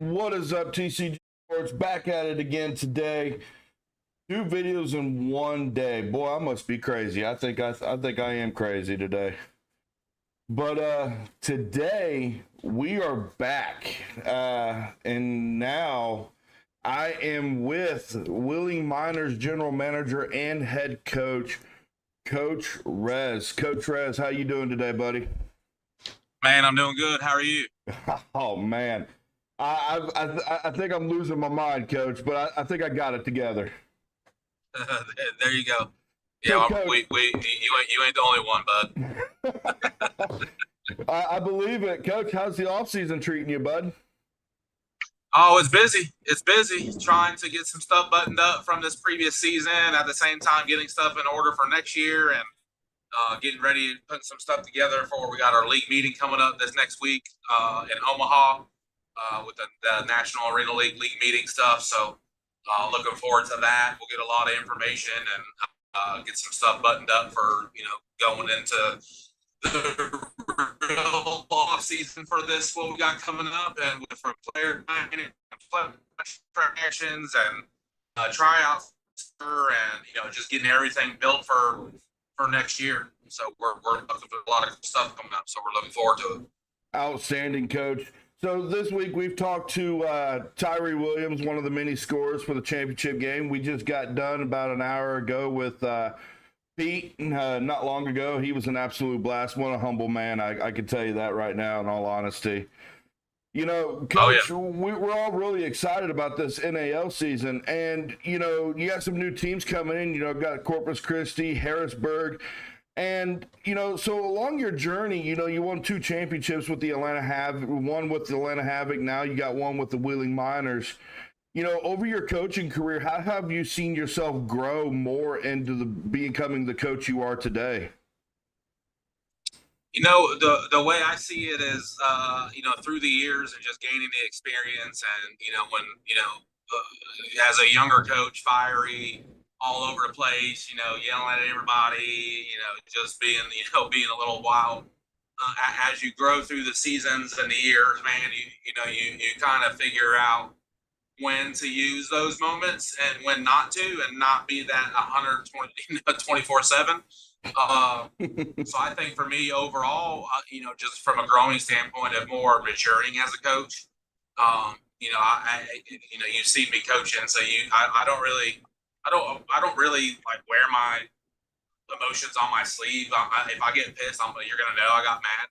What is up, TCG Sports? Back at it again today. Two videos in one day. Boy, I must be crazy. I think I am crazy today. But today we are back, and now I am with Willie Miners general manager and head coach, Coach Rez. Coach Rez, how you doing today, buddy? Man, I'm doing good. How are you? Oh man, I think I'm losing my mind, Coach, but I think I got it together. There you go. So, Yeah, Coach, you ain't the only one, bud. I believe it, Coach. How's the off season treating you, bud? Oh, it's busy. It's busy trying to get some stuff buttoned up from this previous season. At the same time, getting stuff in order for next year and getting ready, putting some stuff together for we got our league meeting coming up this next week in Omaha with the National Arena League meeting stuff. So looking forward to that. We'll get a lot of information and get some stuff buttoned up for going into the real off season for this what we got coming up and with from player preparations and tryouts and just getting everything built for next year. So we're looking for a lot of stuff coming up. So we're looking forward to it. Outstanding, Coach. So this week we've talked to Tyree Williams, one of the many scorers for the championship game. We just got done about an hour ago with Pete, not long ago. He was an absolute blast. What a humble man. I can tell you that right now, in all honesty. Coach, Yeah. we're all really excited about this NAL season. And, you got some new teams coming in. Got Corpus Christi, Harrisburg. And, so along your journey, you won two championships with the Atlanta Havoc, one with the Atlanta Havoc. Now you got one with the Wheeling Miners. Over your coaching career, how have you seen yourself grow more into becoming the coach you are today? The way I see it is, through the years and just gaining the experience, and when as a younger coach, fiery, all over the place, yelling at everybody, just being a little wild. As you grow through the seasons and the years, man, you kind of figure out when to use those moments and when not to, and not be that 120, 24/7. So I think for me overall, just from a growing standpoint of more maturing as a coach, you've seen me coaching, so I don't really like wear my emotions on my sleeve. If I get pissed, you're gonna know I got mad,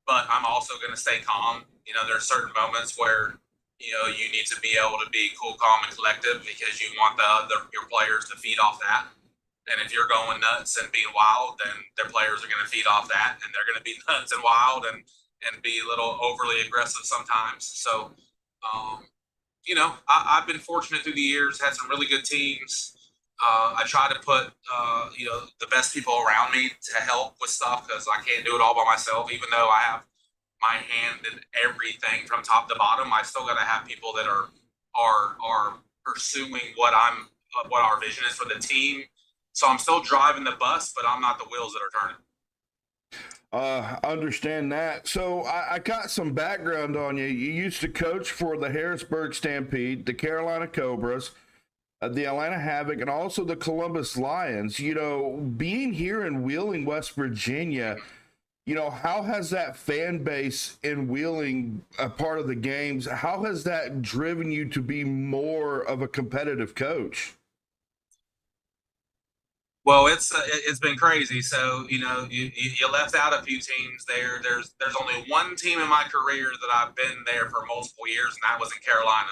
but I'm also gonna stay calm. There's certain moments where you need to be able to be cool, calm, and collective because you want your players to feed off that. And if you're going nuts and being wild, then their players are going to feed off that, and they're going to be nuts and wild and be a little overly aggressive sometimes. So, I've been fortunate through the years, had some really good teams. I try to put, the best people around me to help with stuff because I can't do it all by myself. Even though I have my hand in everything from top to bottom, I still got to have people that are pursuing what our vision is for the team. So I'm still driving the bus, but I'm not the wheels that are turning. Understand that. So I got some background on you. You used to coach for the Harrisburg Stampede, the Carolina Cobras, the Atlanta Havoc, and also the Columbus Lions. Being here in Wheeling, West Virginia, how has that fan base in Wheeling, a part of the games, how has that driven you to be more of a competitive coach? Well, it's been crazy. So you left out a few teams there. There's only one team in my career that I've been there for multiple years, and that was in Carolina.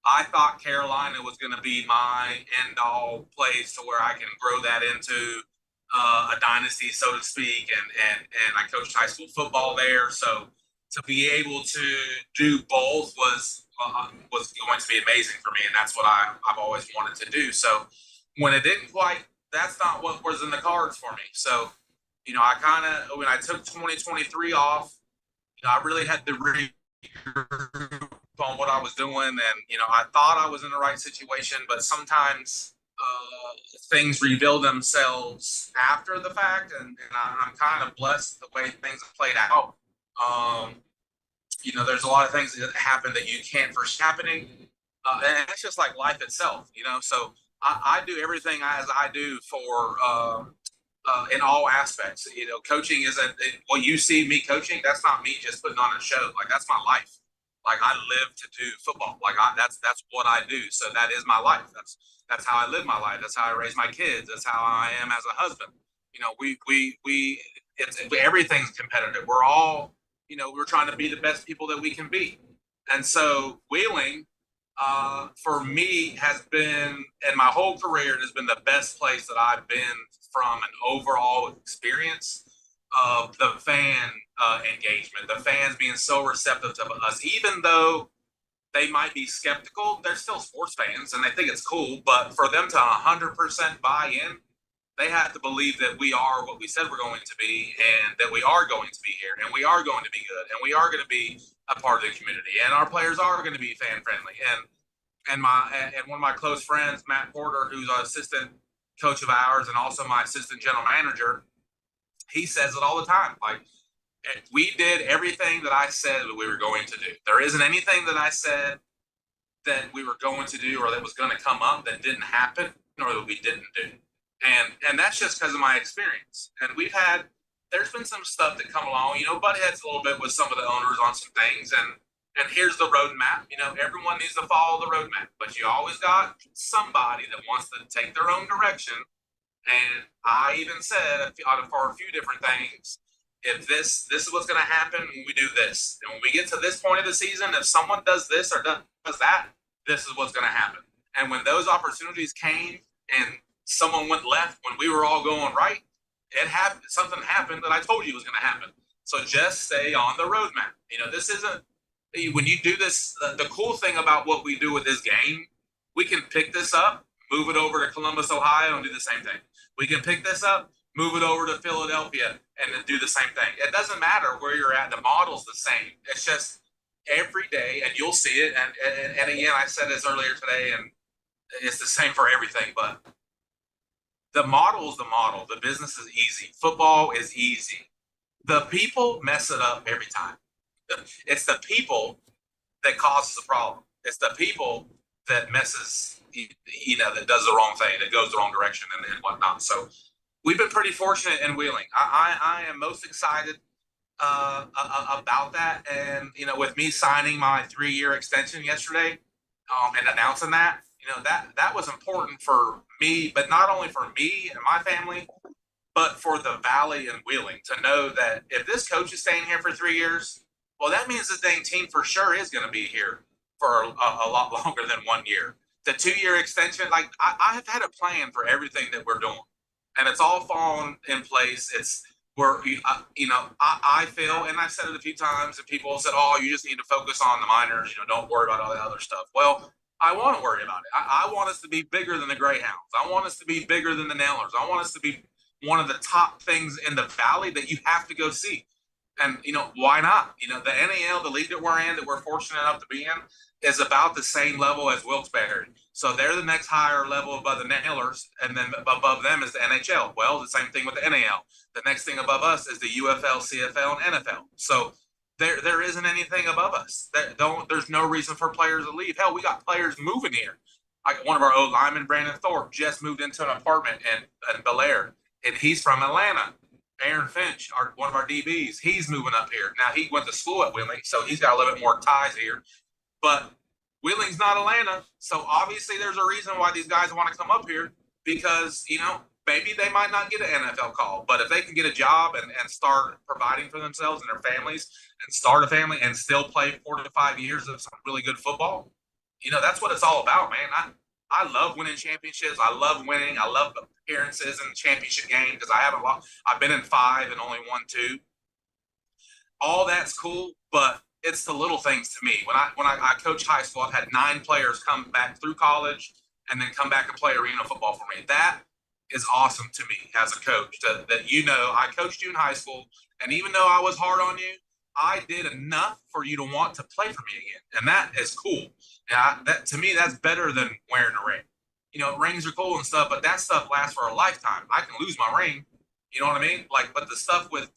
I thought Carolina was going to be my end all place to where I can grow that into a dynasty, so to speak. And I coached high school football there, so to be able to do both was going to be amazing for me, and that's what I've always wanted to do. So when it didn't quite, that's not what was in the cards for me. So I kind of, when I took 2023 off, I really had to regroup on what I was doing, and I thought I was in the right situation, but sometimes things reveal themselves after the fact, and I'm kind of blessed the way things have played out. there's a lot of things that happen that you can't foresee happening, and it's just like life itself. So I do everything as I do for in all aspects. Coaching isn't what you see me coaching. That's not me just putting on a show. Like that's my life. Like I live to do football. Like that's what I do. So that is my life. That's how I live my life. That's how I raise my kids. That's how I am as a husband. We it's everything's competitive. We're all we're trying to be the best people that we can be, and so Wheeling for me has been, and my whole career, it has been the best place that I've been from an overall experience of the fan engagement, the fans being so receptive to us, even though they might be skeptical. They're still sports fans and they think it's cool, but for them to 100% buy in, they have to believe that we are what we said we're going to be, and that we are going to be here, and we are going to be good, and we are going to be a part of the community, and our players are going to be fan friendly. And one of my close friends, Matt Porter, who's an assistant coach of ours and also my assistant general manager, he says it all the time. Like, we did everything that I said that we were going to do. There isn't anything that I said that we were going to do or that was going to come up that didn't happen or that we didn't do. And that's just because of my experience. And there's been some stuff that come along, butt heads a little bit with some of the owners on some things. And here's the roadmap. Everyone needs to follow the roadmap, but you always got somebody that wants to take their own direction. And I even said for a few different things, if this is what's going to happen when we do this, and when we get to this point of the season, if someone does this or does that, this is what's going to happen. And when those opportunities came and someone went left when we were all going right, something happened that I told you was going to happen. So just stay on the roadmap. This isn't, when you do this, the cool thing about what we do with this game, we can pick this up, move it over to Columbus, Ohio, and do the same thing. We can pick this up, move it over to Philadelphia, and then do the same thing. It doesn't matter where you're at. The model's the same. It's just every day, and you'll see it. And again, I said this earlier today, and it's the same for everything. But the model is the model. The business is easy. Football is easy. The people mess it up every time. It's the people that causes the problem. It's the people that messes, that does the wrong thing, that goes the wrong direction and whatnot. So we've been pretty fortunate in Wheeling. I am most excited about that. And, with me signing my 3-year extension yesterday and announcing that, that was important for me, but not only for me and my family, but for the Valley and Wheeling to know that if this coach is staying here for 3 years, well, that means the dang team for sure is going to be here for a lot longer than 1 year. The 2-year extension, like I have had a plan for everything that we're doing, and it's all fallen in place. I feel, and I've said it a few times, and people said, "Oh, you just need to focus on the minors. Don't worry about all that other stuff." Well, I want to worry about it. I want us to be bigger than the Greyhounds. I want us to be bigger than the Nailers. I want us to be one of the top things in the Valley that you have to go see. And, why not? The NAL, the league that we're in, that we're fortunate enough to be in, is about the same level as Wilkes-Barre. So they're the next higher level above the Nailers, and then above them is the NHL. Well, the same thing with the NAL. The next thing above us is the UFL, CFL, and NFL. So there isn't anything above us. There's no reason for players to leave. Hell, we got players moving here. Like one of our old linemen, Brandon Thorpe, just moved into an apartment in Bel Air, and he's from Atlanta. Aaron Finch, one of our DBs, he's moving up here. Now, he went to school at Wheeling, so he's got a little bit more ties here. But Wheeling's not Atlanta, so obviously there's a reason why these guys want to come up here because, maybe they might not get an NFL call. But if they can get a job and start providing for themselves and their families and start a family and still play 4 to 5 years of some really good football, that's what it's all about, man. I love winning championships. I love winning. I love appearances in the championship game because I've been in 5 and only won 2. All that's cool, but it's the little things to me. When I coach high school, I've had 9 players come back through college and then come back and play arena football for me. That is awesome to me as a coach that I coached you in high school, and even though I was hard on you, I did enough for you to want to play for me again, and that is cool. That to me, that's better than wearing a ring. Rings are cool and stuff, but that stuff lasts for a lifetime. I can lose my ring, you know what I mean? But the stuff with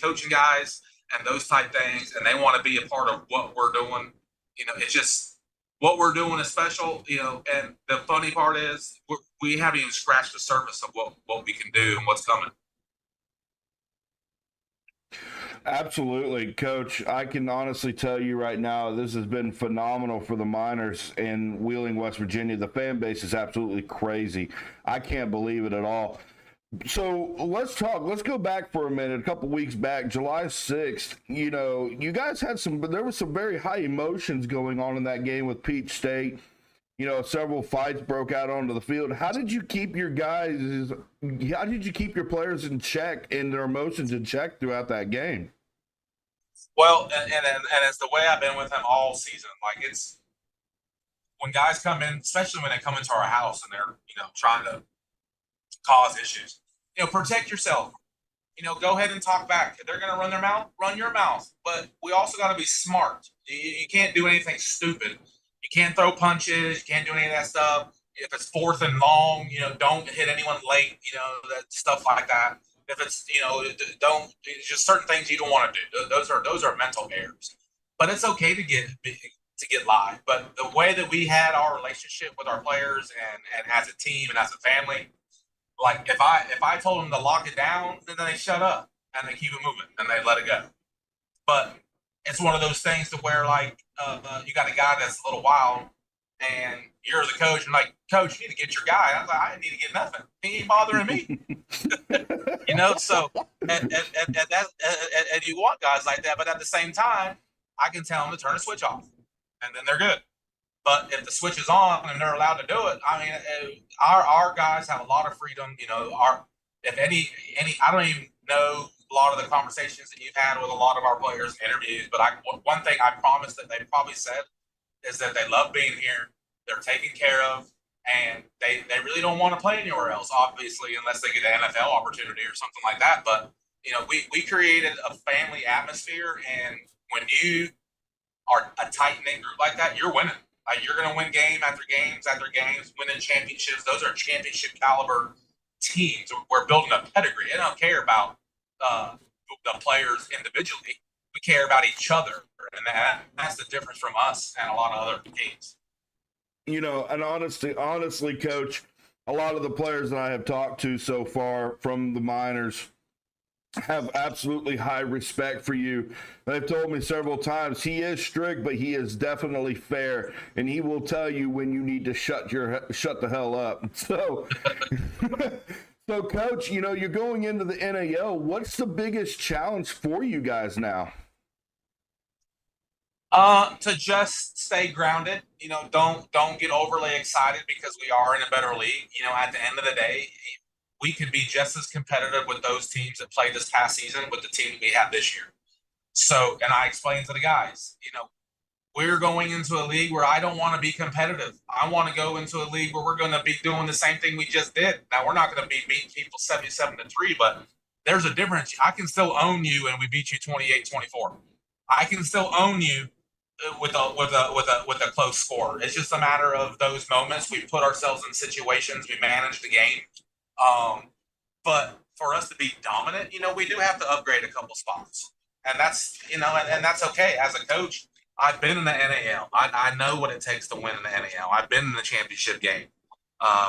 coaching guys and those type things, and they want to be a part of what we're doing. It's just what we're doing is special. And the funny part is we haven't even scratched the surface of what we can do and what's coming. Absolutely, Coach. I can honestly tell you right now, this has been phenomenal for the Miners in Wheeling, West Virginia. The fan base is absolutely crazy. I can't believe it at all. So let's talk. Let's go back for a minute. A couple weeks back, July 6th, you guys had there was some very high emotions going on in that game with Peach State. Several fights broke out onto the field. How did you keep your players in check and their emotions in check throughout that game? Well, and it's the way I've been with them all season. Like, it's when guys come in, especially when they come into our house and they're, trying to cause issues, protect yourself. Go ahead and talk back. If they're going to run their mouth, run your mouth. But we also got to be smart. You can't do anything stupid. You can't throw punches. You can't do any of that stuff. If it's 4th and long, don't hit anyone late. That stuff like that. If it's don't. It's just certain things you don't want to do. Those are mental errors. But it's okay to get live. But the way that we had our relationship with our players and as a team and as a family, like if I told them to lock it down, then they shut up and they keep it moving and they let it go. But it's one of those things to where you got a guy that's a little wild and you're the coach and like, Coach, you need to get your guy. I was like, I didn't need to get nothing. He ain't bothering me. So and you want guys like that, but at the same time, I can tell them to turn the switch off and then they're good. But if the switch is on and they're allowed to do it, I mean, our guys have a lot of freedom. If any, I don't even know a lot of the conversations that you've had with a lot of our players in interviews, but one thing I promise that they probably said is that they love being here. They're taken care of, and they really don't want to play anywhere else, obviously, unless they get an NFL opportunity or something like that. But we created a family atmosphere, and when you are a tight-knit group like that, you're winning. You're going to win game after games after games, winning championships. Those are championship caliber teams. We're building a pedigree. I don't care about the players individually. We care about each other, and that's the difference from us and a lot of other teams. And honestly, Coach, a lot of the players that I have talked to so far from the Miners have absolutely high respect for you. They've told me several times he is strict, but he is definitely fair, and he will tell you when you need to shut the hell up. So, so Coach, you're going into the NAL. What's the biggest challenge for you guys now? To just stay grounded. Don't get overly excited because we are in a better league. At the end of the day, we could be just as competitive with those teams that played this past season with the team we have this year. So, and I explained to the guys, we're going into a league where I don't want to be competitive. I want to go into a league where we're going to be doing the same thing we just did. Now, we're not going to be beating people 77-3, but there's a difference. I can still own you and we beat you 28-24. I can still own you with a close score. It's just a matter of those moments. We put ourselves in situations. We manage the game. But for us to be dominant, we do have to upgrade a couple spots, and that's and that's okay. As a coach, I've been in the NAL. I know what it takes to win in the NAL. I've been in the championship game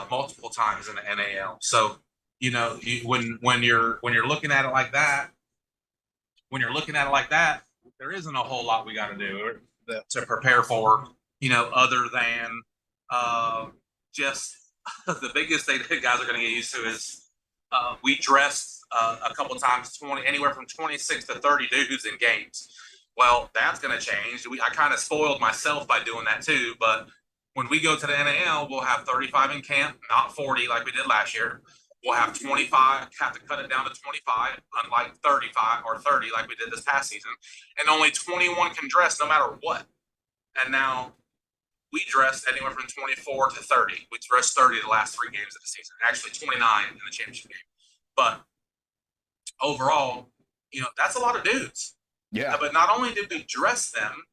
multiple times in the NAL. So when you're looking at it like that, there isn't a whole lot we got to do to prepare for. Other than just the biggest thing that guys are going to get used to is we dressed a couple times anywhere from 26 to 30 dudes in games. Well, that's going to change. I kind of spoiled myself by doing that too. But when we go to the NAL, we'll have 35 in camp, not 40 like we did last year. We'll have 25, have to cut it down to 25, unlike 35 or 30 like we did this past season. And only 21 can dress no matter what. And now we dressed anywhere from 24 to 30. We dressed 30 the last 3 games of the season, actually 29 in the championship game. But overall, that's a lot of dudes. Yeah. But not only did we dress them,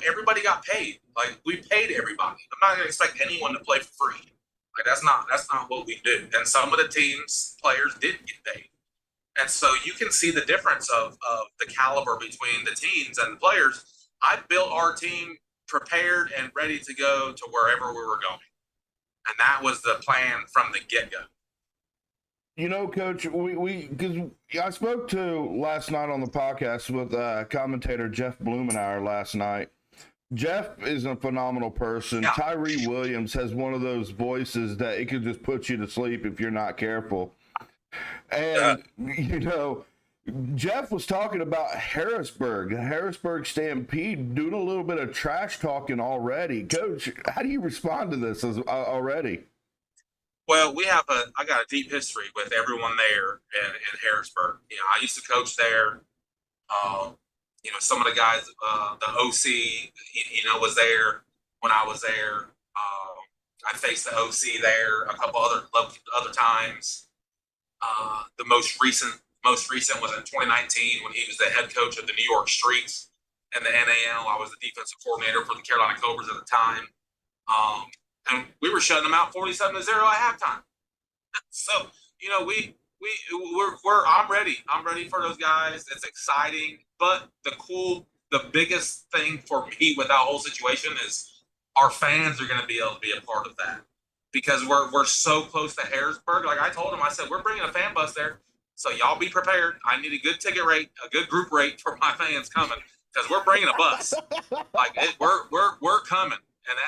everybody got paid. Like, we paid everybody. I'm not going to expect anyone to play for free. Like, that's not what we do. And some of the teams, players did get paid. And so you can see the difference of the caliber between the teams and the players. I built our team prepared and ready to go to wherever we were going. And that was the plan from the get-go. You know, Coach, because I spoke to last night on the podcast with commentator Jeff Blumenauer last night. Jeff is a phenomenal person. Yeah. Tyree Williams has one of those voices that it could just put you to sleep if you're not careful. And, you know, Jeff was talking about Harrisburg, the Harrisburg Stampede, doing a little bit of trash talking already. Coach, how do you respond to this already? Well, I got a deep history with everyone there in Harrisburg. You know, I used to coach there. You know, some of the guys, the OC, you know, was there when I was there. I faced the OC there a couple other times. The most recent was in 2019 when he was the head coach of the New York Streets and the NAL. I was the defensive coordinator for the Carolina Cobras at the time. And we were shutting them out 47-0 at halftime. So, you know, I'm ready. I'm ready for those guys. It's exciting. But the biggest thing for me with that whole situation is our fans are going to be able to be a part of that because we're so close to Harrisburg. Like I told them, I said, we're bringing a fan bus there. So y'all be prepared. I need a good ticket rate, a good group rate for my fans coming because we're bringing a bus. We're coming. And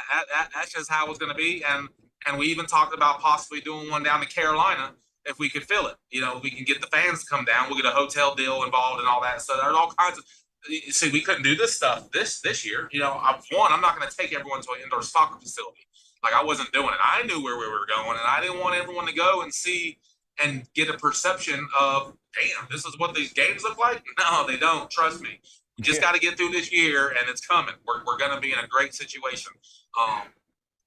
that's just how it's going to be. And we even talked about possibly doing one down to Carolina if we could fill it. You know, we can get the fans to come down. We'll get a hotel deal involved and all that. So there's all kinds of. See, we couldn't do this stuff this year. You know, I'm not going to take everyone to an indoor soccer facility. Like I wasn't doing it. I knew where we were going, and I didn't want everyone to go and see and get a perception of, damn, this is what these games look like. No, they don't. Trust me. You just got to get through this year, and it's coming. We're going to be in a great situation. And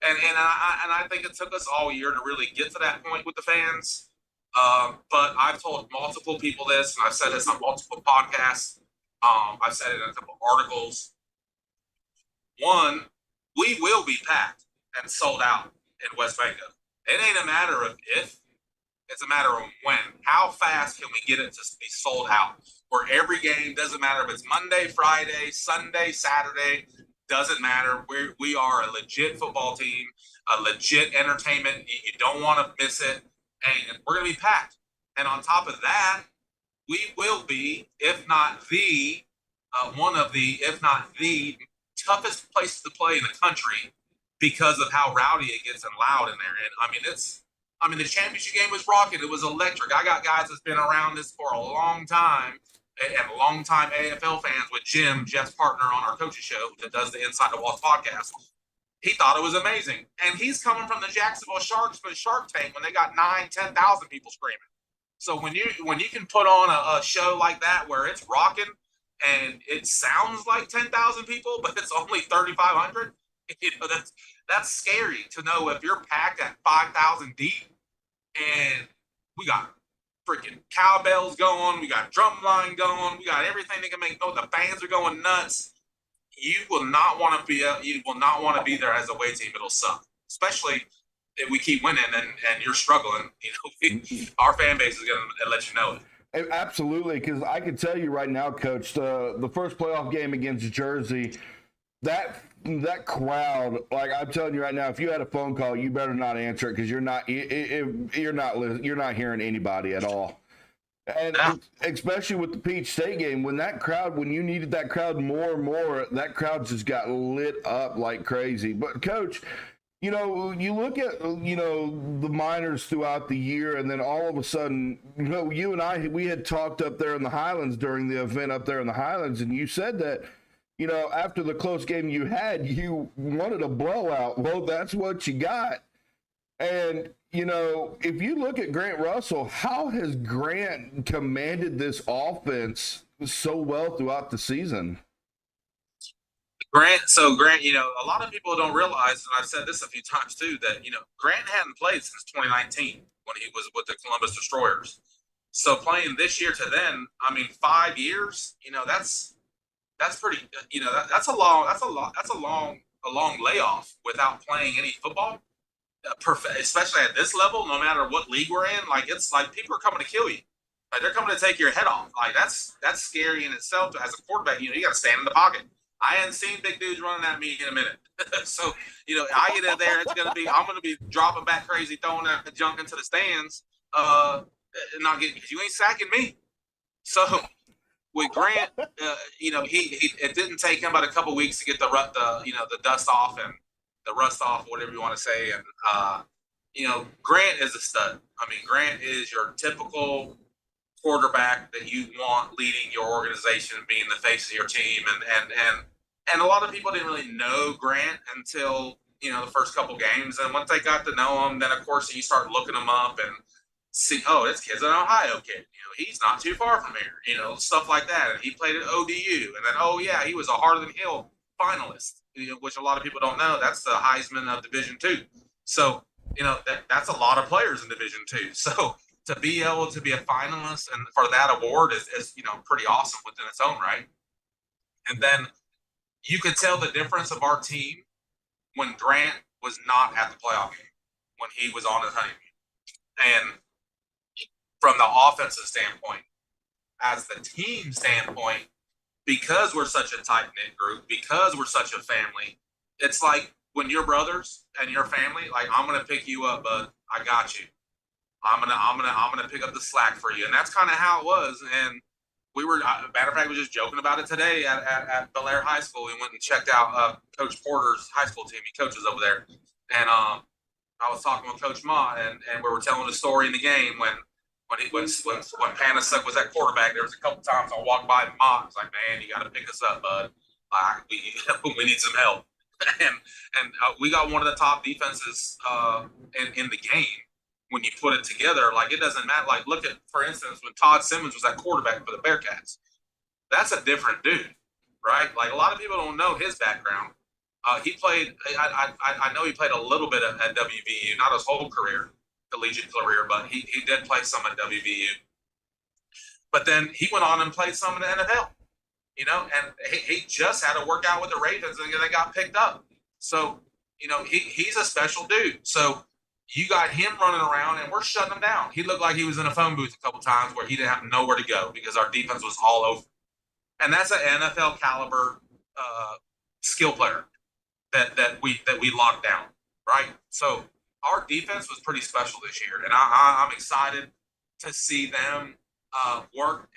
I think it took us all year to really get to that point with the fans. But I've told multiple people this, and I've said this on multiple podcasts. I've said it in a couple of articles. One, we will be packed and sold out in West Waco. It ain't a matter of if, it's a matter of when. How fast can we get it to be sold out? Where every game, doesn't matter if it's Monday, Friday, Sunday, Saturday, doesn't matter. We are a legit football team, a legit entertainment. You don't want to miss it. And we're going to be packed. And on top of that, we will be, if not the, one of the, if not the toughest places to play in the country because of how rowdy it gets and loud in there. And the championship game was rocking. It was electric. I got guys that's been around this for a long time and long-time AFL fans with Jim, Jeff's partner on our coaching show that does the Inside the Walls podcast. He thought it was amazing. And he's coming from the Jacksonville Sharks for the Shark Tank when they got 9,000-10,000 people screaming. So when you can put on a show like that where it's rocking and it sounds like 10,000 people, but it's only 3,500, you know, that's scary to know if you're packed at 5,000 deep and we got freaking cowbells going, we got drum line going, we got everything that can make the fans are going nuts. You will not want to be there as a away team. It'll suck, especially if we keep winning and you're struggling. You know, our fan base is going to let you know it. Absolutely, because I can tell you right now, Coach, the first playoff game against Jersey, that crowd, like I'm telling you right now, if you had a phone call, you better not answer it because you're not hearing anybody at all. And especially with the Peach State game, when you needed that crowd more and more, that crowd just got lit up like crazy. But Coach, you know, you look at, you know, the minors throughout the year, and then all of a sudden, you know, you and I, we had talked up there in the Highlands during the event up there in the Highlands, and you said that, you know, after the close game you had, you wanted a blowout. Well, that's what you got. And, you know, if you look at Grant Russell, how has Grant commanded this offense so well throughout the season? Grant, you know, a lot of people don't realize, and I've said this a few times too, that, you know, Grant hadn't played since 2019 when he was with the Columbus Destroyers. So playing this year to then, 5 years, you know, that's pretty, you know, that's a long layoff without playing any football. Especially at this level, no matter what league we're in, like it's like people are coming to kill you. Like they're coming to take your head off. Like that's scary in itself. As a quarterback, you got to stand in the pocket. I hadn't seen big dudes running at me in a minute. So, I get in there, I'm gonna be dropping back crazy, throwing that junk into the stands, and not getting, because you ain't sacking me. So with Grant, he it didn't take him but a couple weeks to get the dust off and the rust off, whatever you want to say. And Grant is a stud. I mean, Grant is your typical quarterback that you want leading your organization, being the face of your team. And a lot of people didn't really know Grant until the first couple games, and once they got to know him, then of course you start looking him up and see, oh, this kid's an Ohio kid. He's not too far from here. Stuff like that. And he played at ODU, and then he was a Harder Than Hill finalist, which a lot of people don't know. That's the Heisman of Division II. So that's a lot of players in Division II. So to be able to be a finalist and for that award is pretty awesome within its own right. And then you could tell the difference of our team when Grant was not at the playoff game, when he was on his honeymoon. And from the offensive standpoint, as the team standpoint, because we're such a tight knit group, because we're such a family, it's like when you're brothers and your family, like, I'm gonna pick you up, bud. I got you. I'm gonna pick up the slack for you, and that's kind of how it was. And we were, matter of fact, we were just joking about it today at Bel Air High School. We went and checked out Coach Porter's high school team. He coaches over there, and I was talking with Coach Mott, and we were telling a story in the game when Panasek was at quarterback. There was a couple times I walked by Mott. I was like, man, you got to pick us up, bud. We need some help. And we got one of the top defenses in the game. When you put it together, like, it doesn't matter. Like, look at, for instance, when Todd Simmons was at quarterback for the Bearcats. That's a different dude, right? Like, a lot of people don't know his background. He played. I know he played a little bit at WVU, not his whole career, collegiate career, but he did play some at WVU. But then he went on and played some in the NFL, and he just had a workout with the Ravens, and they got picked up. So, he's a special dude. So you got him running around, and we're shutting him down. He looked like he was in a phone booth a couple times where he didn't have nowhere to go because our defense was all over. And that's an NFL caliber skill player that we locked down, right? So our defense was pretty special this year, and I'm excited to see them work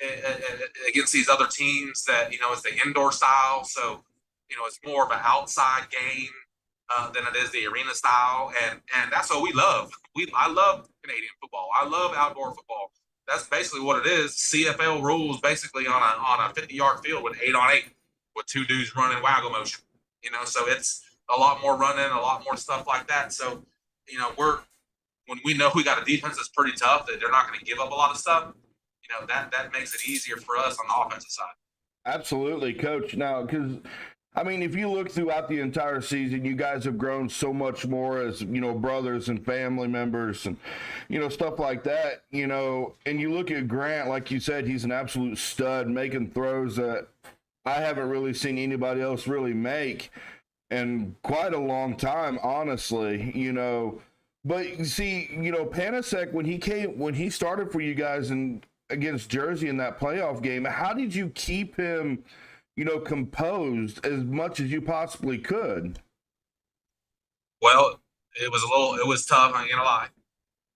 against these other teams that it's the indoor style. So it's more of an outside game than it is the arena style, and that's what we love. I love Canadian football. I love outdoor football. That's basically what it is. CFL rules basically on a 50-yard field with 8-on-8 with two dudes running waggle motion. So it's a lot more running, a lot more stuff like that. So when we know we got a defense that's pretty tough, that they're not going to give up a lot of stuff, that makes it easier for us on the offensive side. Absolutely, Coach. Now, because I mean, if you look throughout the entire season, you guys have grown so much more as, brothers and family members and, stuff like that, and you look at Grant, like you said, he's an absolute stud, making throws that I haven't really seen anybody else really make in quite a long time, honestly, But you see, Panasek, when he started for you guys against Jersey in that playoff game, how did you keep him composed as much as you possibly could? Well, it was tough, I ain't gonna lie.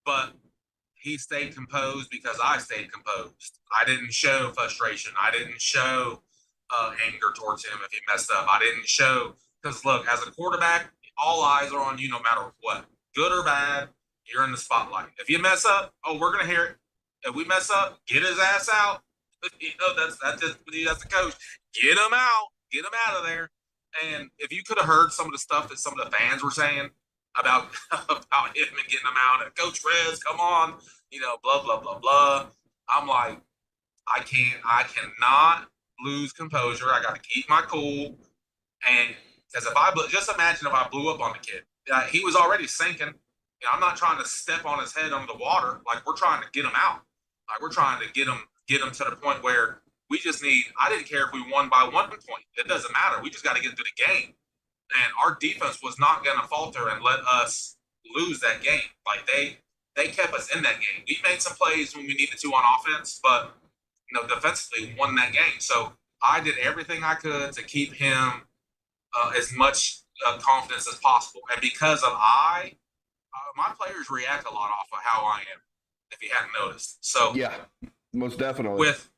But he stayed composed because I stayed composed. I didn't show frustration. I didn't show anger towards him if he messed up. I didn't show, because look, as a quarterback, all eyes are on you no matter what. Good or bad, you're in the spotlight. If you mess up, we're gonna hear it. If we mess up, get his ass out. That's the coach. Get him out. Get him out of there. And if you could have heard some of the stuff that some of the fans were saying about him and getting him out, and Coach Rez, come on, blah blah blah blah. I'm like, I cannot lose composure. I got to keep my cool. And because just imagine if I blew up on the kid, he was already sinking. I'm not trying to step on his head under the water. Like, we're trying to get him out. Like, we're trying to get him to the point where we just need, I didn't care if we won by 1 point. It doesn't matter. We just got to get into the game. And our defense was not going to falter and let us lose that game. Like, they kept us in that game. We made some plays when we needed to on offense, but defensively won that game. So I did everything I could to keep him as much confidence as possible. And because of my players react a lot off of how I am, if you hadn't noticed. So yeah, most definitely. With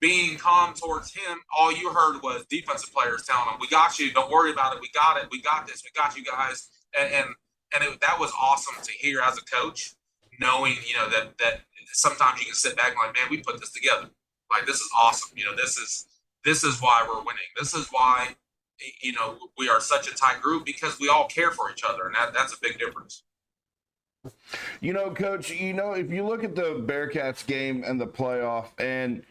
being calm towards him, all you heard was defensive players telling him, "We got you. Don't worry about it. We got it. We got this. We got you guys." That was awesome to hear as a coach, knowing that sometimes you can sit back and like, man, we put this together. Like, this is awesome. This is why we're winning. This is why we are such a tight group, because we all care for each other, and that's a big difference. Coach, if you look at the Bearcats game and the playoff, and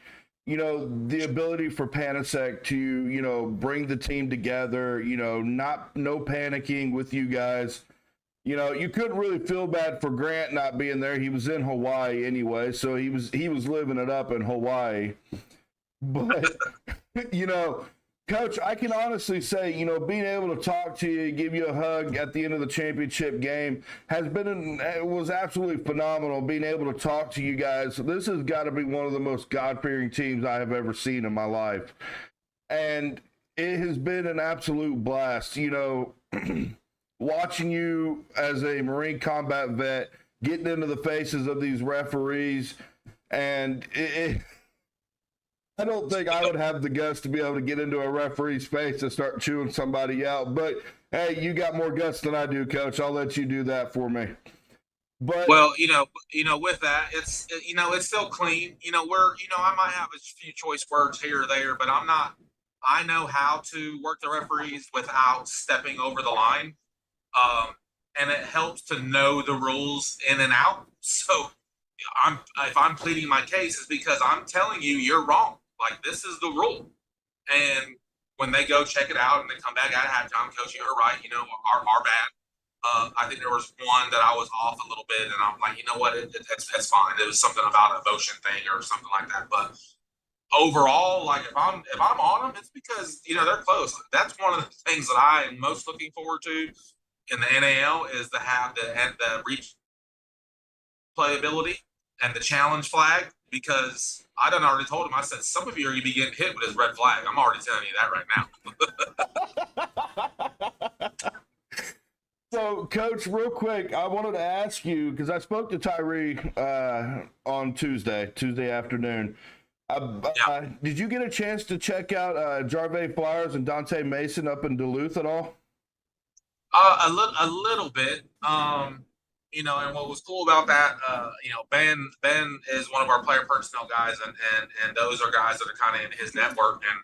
the ability for Panasek to bring the team together, no panicking with you guys. You couldn't really feel bad for Grant not being there. He was in Hawaii anyway, so he was living it up in Hawaii. But Coach, I can honestly say, being able to talk to you, give you a hug at the end of the championship game was absolutely phenomenal. Being able to talk to you guys, this has got to be one of the most God-fearing teams I have ever seen in my life, and it has been an absolute blast. Watching you as a Marine combat vet, getting into the faces of these referees, and I don't think I would have the guts to be able to get into a referee's face and start chewing somebody out. But hey, you got more guts than I do, Coach. I'll let you do that for me. But well, with that, it's still clean. I might have a few choice words here or there, but I'm not. I know how to work the referees without stepping over the line, and it helps to know the rules in and out. So if I'm pleading my case, it's because I'm telling you you're wrong. Like, this is the rule. And when they go check it out and they come back at halftime, Coach, you're right, our bad. I think there was one that I was off a little bit, and I'm like, you know what, it's fine. It was something about a motion thing or something like that. But overall, like, if I'm on them, it's because they're close. That's one of the things that I am most looking forward to in the NAL, is to have the replayability and the challenge flag, because I done already told him, I said, some of you are going to be getting hit with this red flag. I'm already telling you that right now. So, Coach, real quick, I wanted to ask you, because I spoke to Tyree on Tuesday afternoon. Did you get a chance to check out Jarvay Flowers and Dante Mason up in Duluth at all? A little bit. And what was cool about that, Ben is one of our player personnel guys, and those are guys that are kind of in his network. And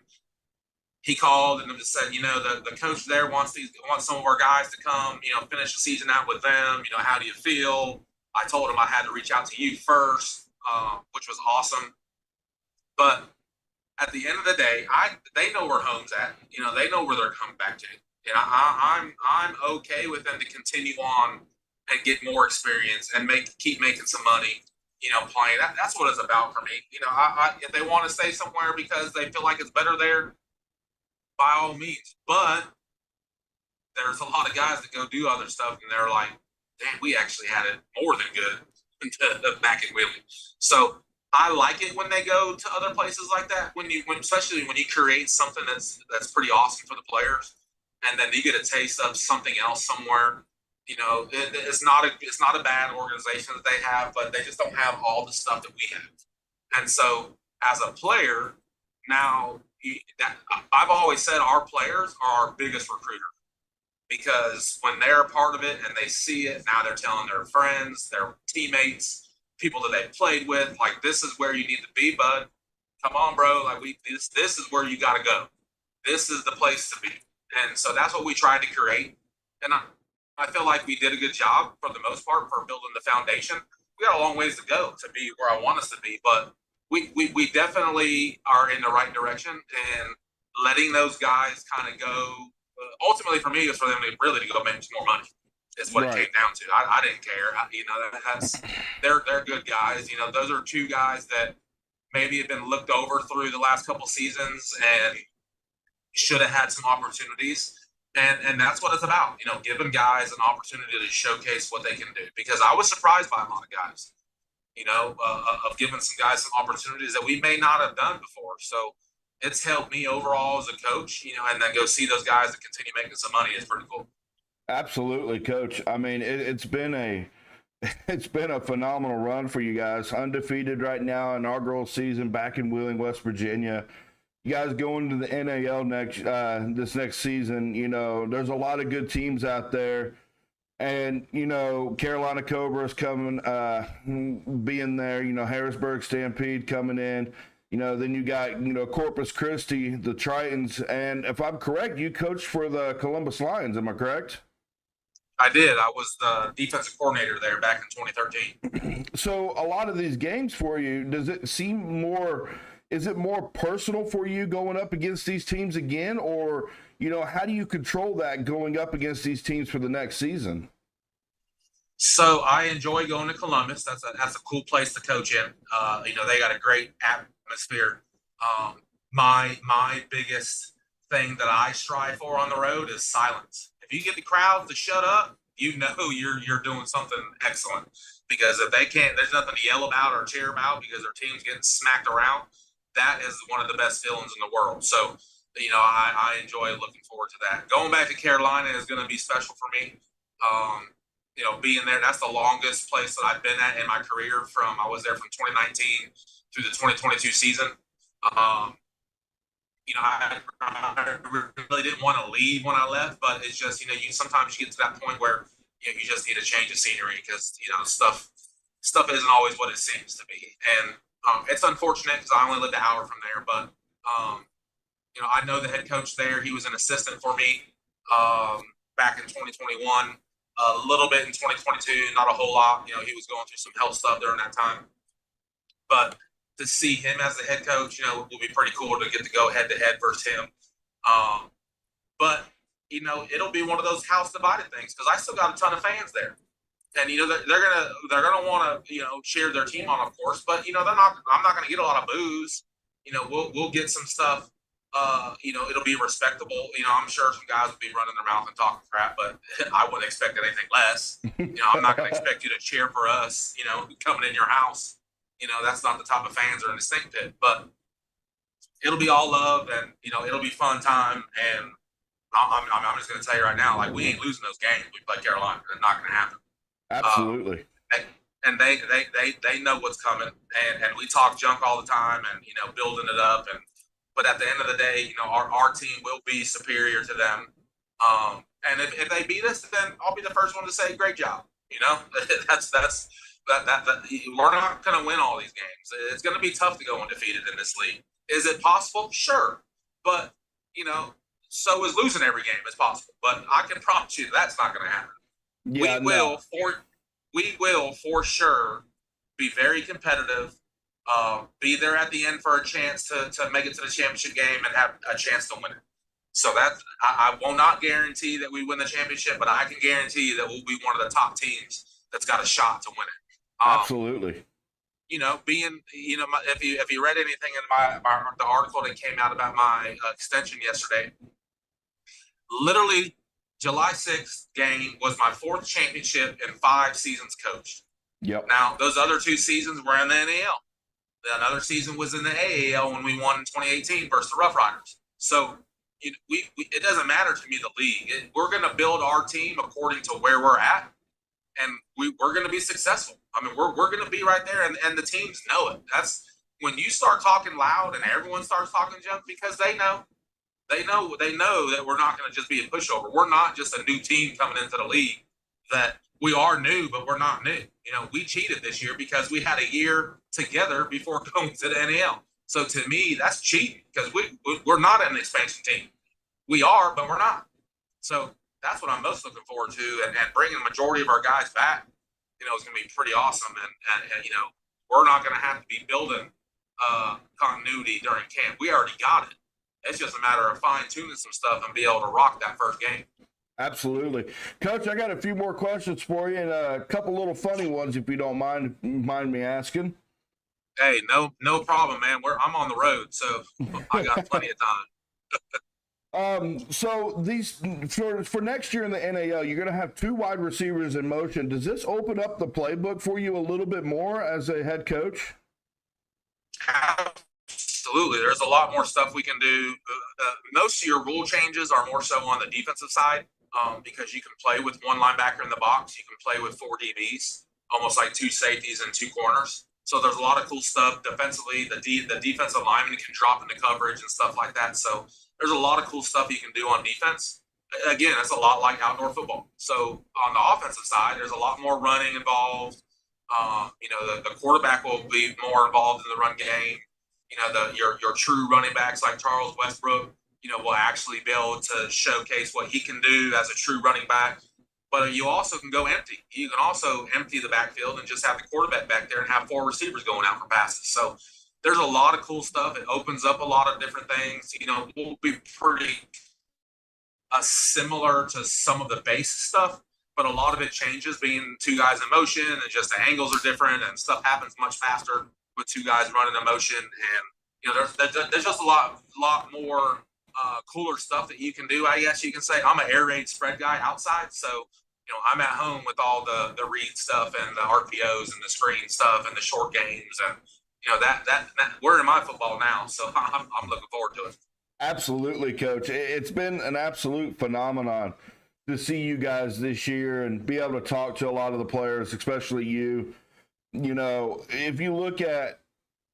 he called and just said, the coach there wants some of our guys to come, finish the season out with them. How do you feel? I told him I had to reach out to you first, which was awesome. But at the end of the day, they know where home's at. They know where they're coming back to. And I'm okay with them to continue on and get more experience and keep making some money, playing. That's what it's about for me. If they want to stay somewhere because they feel like it's better there, by all means. But there's a lot of guys that go do other stuff, and they're like, damn, we actually had it more than good back in Wheeling. So I like it when they go to other places like that, especially when you create something that's pretty awesome for the players, and then you get a taste of something else somewhere. It's not a bad organization that they have, but they just don't have all the stuff that we have. And so, as a player, now I've always said our players are our biggest recruiter, because when they're a part of it and they see it, now they're telling their friends, their teammates, people that they've played with, like, this is where you need to be, bud. Come on, bro. Like, this is where you got to go. This is the place to be. And so that's what we tried to create. And I feel like we did a good job for the most part for building the foundation. We got a long ways to go to be where I want us to be, but we definitely are in the right direction, and letting those guys kind of go. Ultimately, for me, it's for them to really go make some more money. Is what it came down to. I didn't care. They're good guys. Those are two guys that maybe have been looked over through the last couple seasons and should have had some opportunities. And that's what it's about, giving guys an opportunity to showcase what they can do. Because I was surprised by a lot of guys, of giving some guys some opportunities that we may not have done before. So it's helped me overall as a coach, and then go see those guys that continue making some money is pretty cool. Absolutely, Coach. I mean, it's been a it's been a phenomenal run for you guys. Undefeated right now, inaugural season back in Wheeling, West Virginia. You guys going to the NAL this next season. There's a lot of good teams out there, and Carolina Cobras coming, being there. Harrisburg Stampede coming in. Then you got Corpus Christi, the Tritons, and if I'm correct, you coached for the Columbus Lions. Am I correct? I did. I was the defensive coordinator there back in 2013. So a lot of these games for you, does it seem more? Is it more personal for you going up against these teams again, or how do you control that going up against these teams for the next season? So I enjoy going to Columbus. That's a cool place to coach in. They got a great atmosphere. My biggest thing that I strive for on the road is silence. If you get the crowd to shut up, you're doing something excellent. Because if they can't, there's nothing to yell about or cheer about because their team's getting smacked around. That is one of the best feelings in the world. So, I enjoy looking forward to that. Going back to Carolina is going to be special for me. Being there, that's the longest place that I've been at in my career. I was there from 2019 through the 2022 season. I really didn't want to leave when I left, but it's just, sometimes you get to that point where you just need a change of scenery because, stuff isn't always what it seems to be. And it's unfortunate because I only lived an hour from there, but, I know the head coach there. He was an assistant for me back in 2021, a little bit in 2022, not a whole lot. He was going through some health stuff during that time. But to see him as the head coach, will be pretty cool to get to go head-to-head versus him. But, it'll be one of those house divided things because I still got a ton of fans there. And, they're gonna want to, cheer their team on, of course. But, I'm not going to get a lot of boos. We'll get some stuff. It'll be respectable. I'm sure some guys will be running their mouth and talking crap, but I wouldn't expect anything less. I'm not going to expect you to cheer for us, coming in your house. That's not the type of fans that are in the stink pit, but it'll be all love and, it'll be fun time. And I'm just going to tell you right now, like, we ain't losing those games. We play Carolina. It's not going to happen. Absolutely. And they know what's coming, and we talk junk all the time and, building it up. But at the end of the day, our team will be superior to them. And if they beat us, then I'll be the first one to say, great job. That's we're not going to win all these games. It's going to be tough to go undefeated in this league. Is it possible? Sure. But, so is losing every game is possible. But I can promise you that's not going to happen. Yeah, we will for sure be very competitive. Be there at the end for a chance to make it to the championship game and have a chance to win it. So I will not guarantee that we win the championship, but I can guarantee that we'll be one of the top teams that's got a shot to win it. Absolutely. If you read anything in the article that came out about my extension yesterday, literally July 6th game was my 4th championship in 5 seasons coached. Yep. Now, those other 2 seasons were in the NAL. Another season was in the AAL when we won in 2018 versus the Rough Riders. So it doesn't matter to me the league. We're going to build our team according to where we're at, and we're going to be successful. I mean, we're going to be right there, and the teams know it. That's when you start talking loud and everyone starts talking junk because they know that we're not going to just be a pushover. We're not just a new team coming into the league. That we are new, but we're not new. We cheated this year because we had a year together before going to the NAL. So to me, that's cheating because we're not an expansion team. We are, but we're not. So that's what I'm most looking forward to, and bringing the majority of our guys back, is going to be pretty awesome. And we're not going to have to be building continuity during camp. We already got it. It's just a matter of fine tuning some stuff and be able to rock that first game. Absolutely. Coach, I got a few more questions for you and a couple little funny ones if you don't mind me asking. Hey, no problem, man. I'm on the road, so I got plenty of time. So these for next year in the NAL, you're going to have 2 wide receivers in motion. Does this open up the playbook for you a little bit more as a head coach? Absolutely. There's a lot more stuff we can do. Most of your rule changes are more so on the defensive side because you can play with 1 linebacker in the box. You can play with 4 DBs, almost like 2 safeties and 2 corners. So there's a lot of cool stuff defensively. The defensive lineman can drop into coverage and stuff like that. So there's a lot of cool stuff you can do on defense. Again, it's a lot like outdoor football. So on the offensive side, there's a lot more running involved. The quarterback will be more involved in the run game. Your true running backs like Charles Westbrook, will actually be able to showcase what he can do as a true running back. But you also can go empty. You can also empty the backfield and just have the quarterback back there and have 4 receivers going out for passes. So there's a lot of cool stuff. It opens up a lot of different things. We'll be pretty similar to some of the base stuff, but a lot of it changes being 2 guys in motion and just the angles are different and stuff happens much faster with 2 guys running in motion. And there's just a lot more cooler stuff that you can do. I guess you can say I'm an air raid spread guy outside, so I'm at home with all the read stuff and the RPOs and the screen stuff and the short games, and that we're in my football now, so I'm looking forward to it. Absolutely, Coach. It's been an absolute phenomenon to see you guys this year and be able to talk to a lot of the players, especially you. If you look at,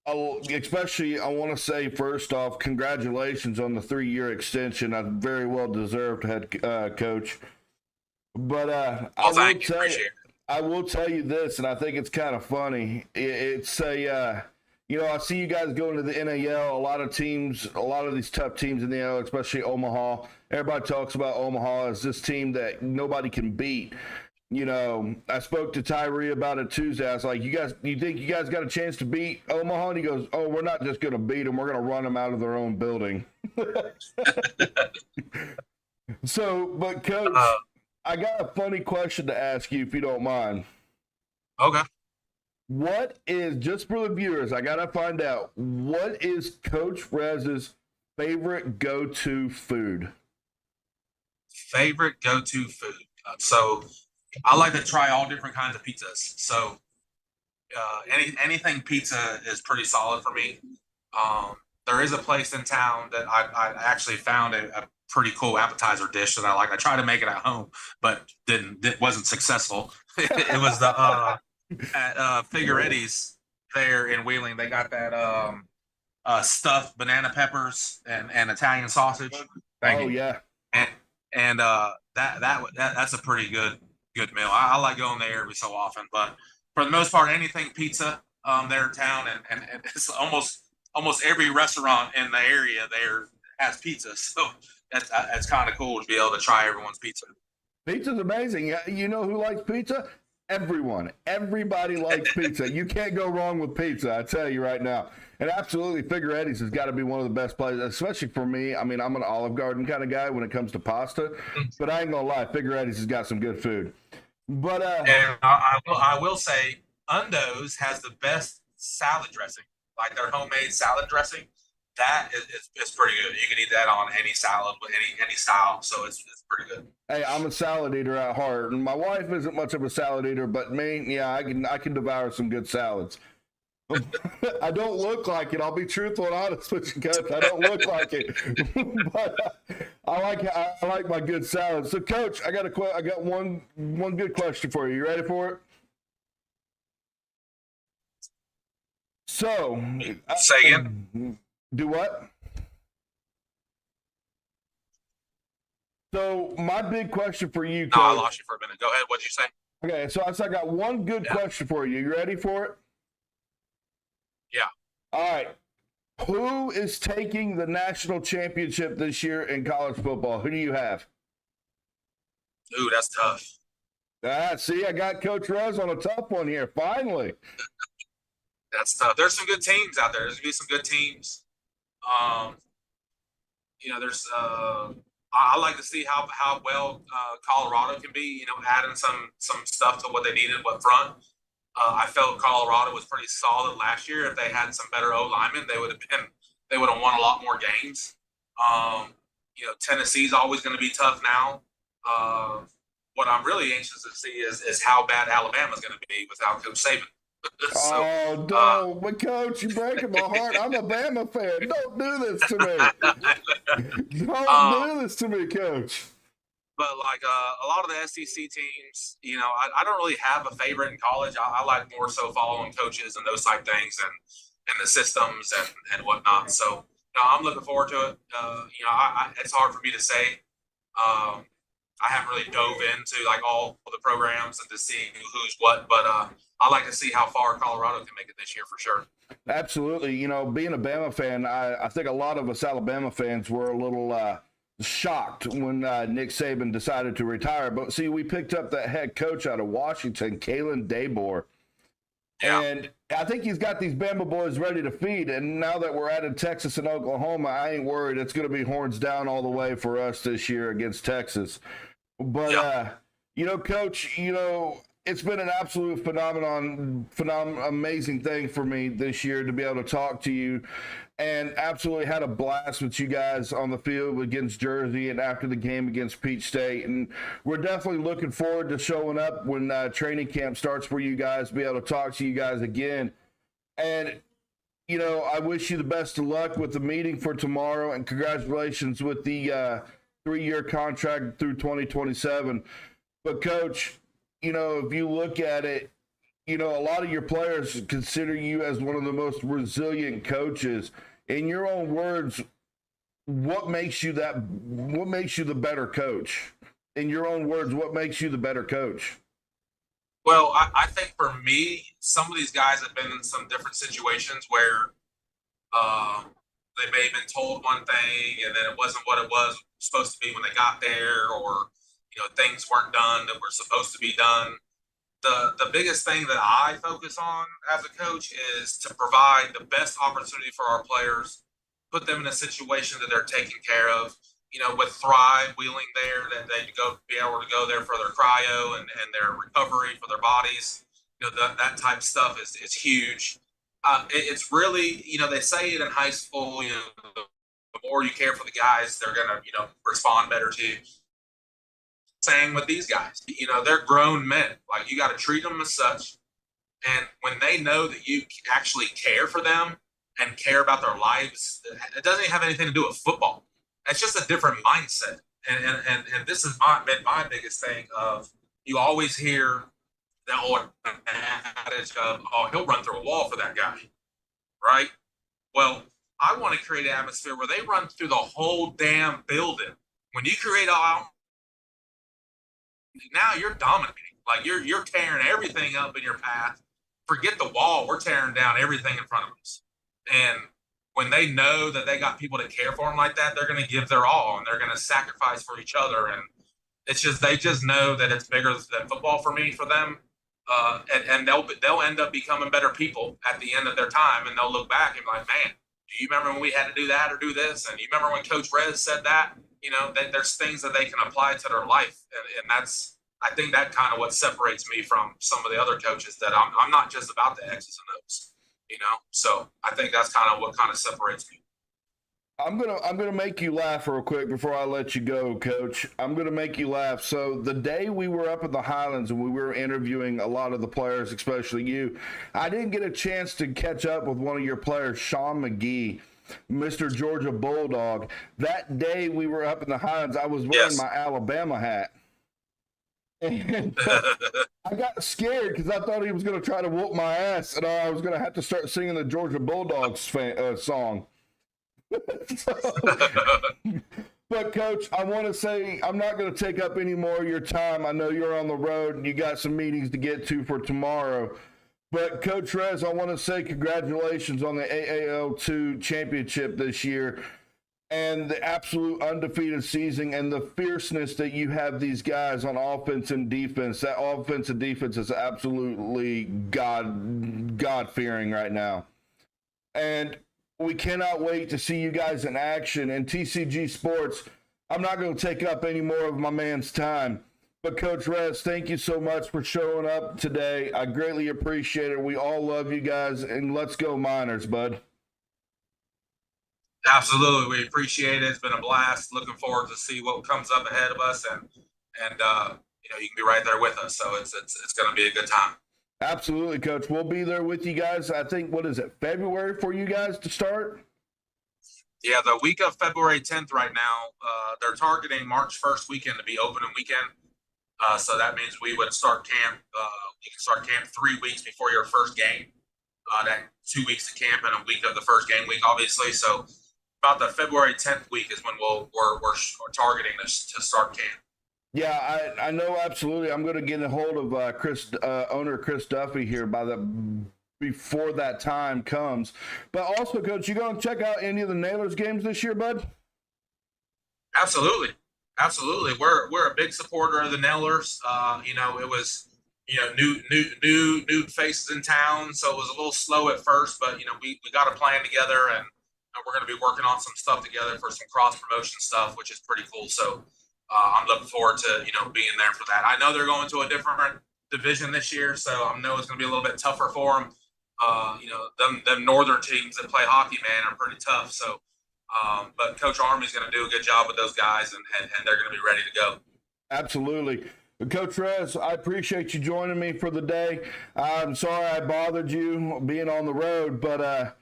especially, I want to say first off, congratulations on the 3-year extension. A very well deserved head coach. But I will tell you this, and I think it's kind of funny. It's a I see you guys going to the NAL. A lot of these tough teams in the NAL, especially Omaha. Everybody talks about Omaha as this team that nobody can beat. I spoke to Tyree about it Tuesday. I was like, you think you guys got a chance to beat Omaha? And he goes, oh, we're not just going to beat them. We're going to run them out of their own building. But Coach, I got a funny question to ask you, if you don't mind. Okay. What is, just for the viewers, I got to find out, what is Coach Rez's favorite go-to food? Favorite go-to food. So I like to try all different kinds of pizzas. So anything pizza is pretty solid for me. There is a place in town that I actually found a pretty cool appetizer dish that I like. I tried to make it at home, but wasn't successful. It was the at Figueretti's there in Wheeling. They got that stuffed banana peppers and Italian sausage. Yeah, and that's a pretty good meal. I like going there every so often, but for the most part, anything pizza there in town, and it's almost every restaurant in the area there has pizza. So that's kind of cool to be able to try everyone's pizza. Pizza's amazing. You know who likes pizza? Everyone. Everybody likes pizza. You can't go wrong with pizza, I tell you right now. And absolutely, Figueretti's has got to be one of the best places, especially for me. I mean, I'm an Olive Garden kind of guy when it comes to pasta, but I ain't gonna lie, Figueretti's has got some good food. But and I will say, Undo's has the best salad dressing, like their homemade salad dressing. That is pretty good. You can eat that on any salad with any style, so it's pretty good. Hey, I'm a salad eater at heart, and my wife isn't much of a salad eater, but me, yeah, I can devour some good salads. I don't look like it. I'll be truthful and honest with you, Coach. I don't look like it, but I like my good salad. So, Coach, I got one good question for you. You ready for it? So, say again. Do what? So, my big question for you, Coach. No, I lost you for a minute. Go ahead. What'd you say? Okay, so I got one good question for you. You ready for it? Yeah. All right. Who is taking the national championship this year in college football? Who do you have? Ooh, that's tough. See, I got Coach Rez on a tough one here. Finally. That's tough. There's some good teams out there. There's gonna be some good teams. There's I like to see how well Colorado can be. Adding some stuff to what they needed up front. I felt Colorado was pretty solid last year. If they had some better O linemen, they would have won a lot more games. Tennessee's always going to be tough now. What I'm really anxious to see is how bad Alabama's going to be without Coach Saban. So, Oh, no, but Coach, you're breaking my heart. I'm a Bama fan. Don't do this to me. Don't do this to me, Coach. but like a lot of the SEC teams, I don't really have a favorite in college. I like more so following coaches and those type things and the systems and whatnot. So I'm looking forward to it. It's hard for me to say. I haven't really dove into like all the programs and to see who's what, but I like to see how far Colorado can make it this year for sure. Absolutely. Being a Bama fan, I think a lot of us Alabama fans were a little shocked when Nick Saban decided to retire. But see, we picked up that head coach out of Washington, Kalen DeBoer. Yeah. And I think he's got these Bama boys ready to feed. And now that we're adding Texas and Oklahoma, I ain't worried. It's going to be horns down all the way for us this year against Texas. But, Coach, it's been an absolute amazing thing for me this year to be able to talk to you, and absolutely had a blast with you guys on the field against Jersey and after the game against Peach State. And we're definitely looking forward to showing up when training camp starts for you guys, be able to talk to you guys again. And, I wish you the best of luck with the meeting for tomorrow, and congratulations with the 3-year contract through 2027. But, Coach, if you look at it, a lot of your players consider you as one of the most resilient coaches. In your own words, what makes you the better coach? In your own words, what makes you the better coach? Well, I think for me, some of these guys have been in some different situations where they may have been told one thing and then it wasn't what it was supposed to be when they got there, or things weren't done that were supposed to be done. The biggest thing that I focus on as a coach is to provide the best opportunity for our players, put them in a situation that they're taken care of. With Thrive Wheeling there, that they be able to go there for their cryo and their recovery for their bodies. That type of stuff is huge. It's really, they say it in high school, the more you care for the guys, they're going to, respond better to you. Same with these guys, they're grown men. Like, you got to treat them as such. And when they know that you actually care for them and care about their lives, it doesn't even have anything to do with football. It's just a different mindset. And this has been my biggest thing of, you always hear that old adage of, oh, he'll run through a wall for that guy, right? Well, I want to create an atmosphere where they run through the whole damn building. When you create all, now you're dominating. Like, you're tearing everything up in your path. Forget the wall. We're tearing down everything in front of us. And when they know that they got people that care for them like that, they're going to give their all and they're going to sacrifice for each other. And it's just, they just know that it's bigger than football for them. And they'll end up becoming better people at the end of their time. And they'll look back and be like, man, do you remember when we had to do that or do this? And you remember when Coach Rez said that? There's things that they can apply to their life. And that's, I think that kind of what separates me from some of the other coaches, that I'm not just about the X's and O's, So I think that's kind of what kind of separates me. I'm gonna make you laugh real quick before I let you go, Coach. I'm gonna make you laugh. So the day we were up in the Highlands and we were interviewing a lot of the players, especially you, I didn't get a chance to catch up with one of your players, Sean McGee, Mr. Georgia Bulldog. That day we were up in the Highlands, I was wearing my Alabama hat. And I got scared because I thought he was going to try to whoop my ass, and I was going to have to start singing the Georgia Bulldogs song. But, Coach, I want to say I'm not going to take up any more of your time. I know you're on the road and you got some meetings to get to for tomorrow. But, Coach Rez, I want to say congratulations on the AAL2 championship this year, and the absolute undefeated season, and the fierceness that you have these guys on offense and defense. That offense and defense is absolutely God-fearing right now. And we cannot wait to see you guys in action. And TCG Sports, I'm not going to take up any more of my man's time. But, Coach Rez, thank you so much for showing up today. I greatly appreciate it. We all love you guys, and let's go Miners, bud. Absolutely, we appreciate it. It's been a blast. Looking forward to see what comes up ahead of us, and you can be right there with us. So it's going to be a good time. Absolutely, Coach. We'll be there with you guys. I think, what is it, February for you guys to start? Yeah, the week of February 10th right now, they're targeting March 1st weekend to be opening weekend. So that means we would start camp. You can start camp 3 weeks before your first game. That 2 weeks of camp and a week of the first game week, obviously. So about the February 10th week is when we're targeting to start camp. Yeah, I know absolutely. I'm going to get a hold of owner Chris Duffy here before that time comes. But also, Coach, you going to check out any of the Nailers games this year, bud? Absolutely. We're a big supporter of the Nailers. It was new faces in town, so it was a little slow at first, but we got a plan together, and we're going to be working on some stuff together for some cross promotion stuff, which is pretty cool. So I'm looking forward to being there for that. I know they're going to a different division this year, so I know it's going to be a little bit tougher for them. Them northern teams that play hockey, man, are pretty tough. So, but Coach Army's going to do a good job with those guys, and they're going to be ready to go. Absolutely. Coach Rez, I appreciate you joining me for the day. I'm sorry I bothered you being on the road, but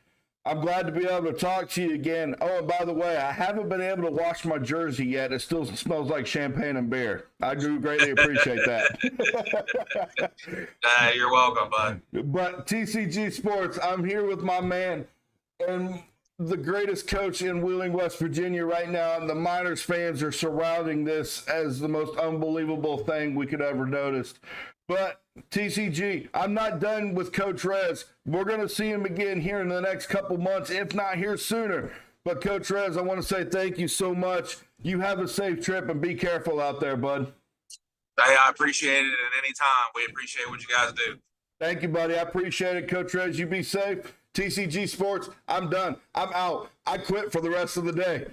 I'm glad to be able to talk to you again. Oh, and by the way, I haven't been able to wash my jersey yet. It still smells like champagne and beer. I do greatly appreciate that. You're welcome, bud. But TCG Sports, I'm here with my man and the greatest coach in Wheeling, West Virginia right now, and the Miners fans are surrounding this as the most unbelievable thing we could ever notice. But TCG, I'm not done with Coach Rez. We're going to see him again here in the next couple months, if not here sooner. But Coach Rez, I want to say thank you so much. You have a safe trip and be careful out there, bud. Hey, I appreciate it at any time. We appreciate what you guys do. Thank you, buddy. I appreciate it, Coach Rez. You be safe. TCG Sports, I'm done. I'm out. I quit for the rest of the day.